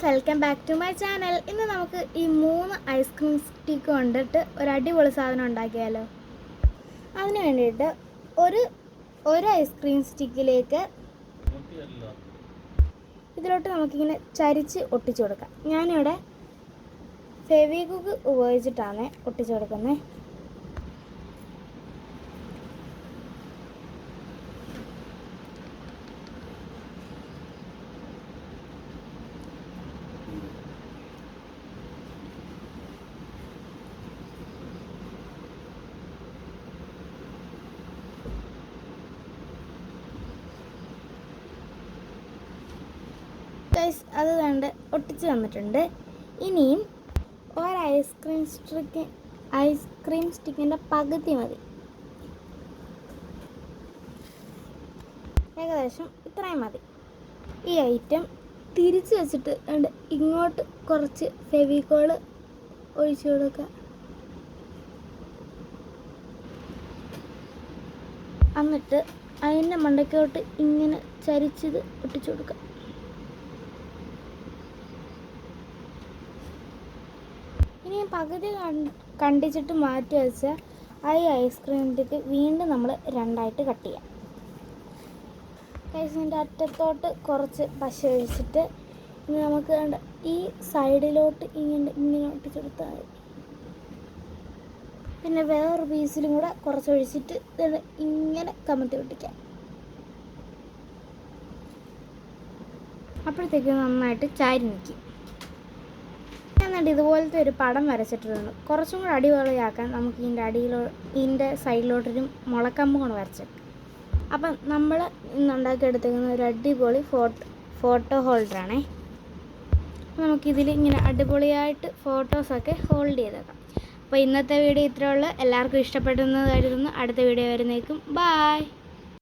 Welcome back to my channel. ഇന്ന് നമുക്ക് ഈ 3 ഐസ്ക്രീം സ്റ്റിക്ക് കൊണ്ടിട്ട് ഒരു അടിപൊളി സാധനം ഉണ്ടാക്കിയാലോ. അതിന് വേണ്ടിയിട്ട് ഒരു ഐസ്ക്രീം സ്റ്റിക്കിലേക്ക് ഇതിലോട്ട് നമുക്കിങ്ങനെ ചരിച്ച് ഒട്ടിച്ചു കൊടുക്കാം. ഞാനിവിടെ ഫെവിക്വിക്ക് ഉപയോഗിച്ചിട്ടാണ് ഒട്ടിച്ചു കൊടുക്കുന്നത്. അത് കണ്ട് ഒട്ടിച്ച് തന്നിട്ടുണ്ട്. ഇനിയും ഒരു ഐസ്ക്രീം സ്റ്റിക്കിൻ്റെ പകുതി മതി. ഏകദേശം ഇത്രയും മതി. ഈ ഐറ്റം തിരിച്ച് വെച്ചിട്ട് ഇങ്ങോട്ട് കുറച്ച് ഫെവിക്കോള് ഒഴിച്ചു കൊടുക്കുക. എന്നിട്ട് അതിൻ്റെ മണ്ടയ്ക്കോട്ട് ഇങ്ങനെ ചരിച്ചത് ഒട്ടിച്ചു കൊടുക്കുക. ഇനി പകുതി കണ്ടിച്ചിട്ട് മാറ്റി വെച്ച ഈ ഐസ്ക്രീമിൻ്റെ വീണ്ടും നമ്മൾ രണ്ടായിട്ട് കട്ട് ചെയ്യാം. ഐസിൻ്റെ അറ്റത്തോട്ട് കുറച്ച് പശ ഒഴിച്ചിട്ട് ഇനി നമുക്ക് ഈ സൈഡിലോട്ട് ഇങ്ങനെ ഒട്ടിച്ചെടുത്താൽ മതി. പിന്നെ വേറൊരു പീസിലും കൂടെ കുറച്ച് ഒഴിച്ചിട്ട് ഇങ്ങനെ കമത്തി ഒട്ടിക്കാം. അപ്പോഴത്തേക്ക് നന്നായിട്ട് ചാരി നിൽക്കും. എന്നിട്ട് ഇതുപോലത്തെ ഒരു പടം വരച്ചിട്ടുണ്ട്. കുറച്ചും കൂടെ അടിപൊളിയാക്കാൻ നമുക്ക് ഇതിൻ്റെ സൈഡിലോട്ടൊരു മുളക്കമ്പ് കൊണ്ട് വരച്ചേക്കാം. അപ്പം നമ്മൾ ഇന്നുണ്ടാക്കിയെടുത്തേക്കുന്ന ഒരു അടിപൊളി ഫോട്ടോ ഹോൾഡറാണേ. നമുക്കിതിൽ ഇങ്ങനെ അടിപൊളിയായിട്ട് ഫോട്ടോസൊക്കെ ഹോൾഡ് ചെയ്തേക്കാം. അപ്പോൾ ഇന്നത്തെ വീഡിയോ ഇത്രയേ ഉള്ളൂ. എല്ലാവർക്കും ഇഷ്ടപ്പെടുന്നത് കരുതുന്നു. അടുത്ത വീഡിയോ വരുന്നേക്കും. ബായ്.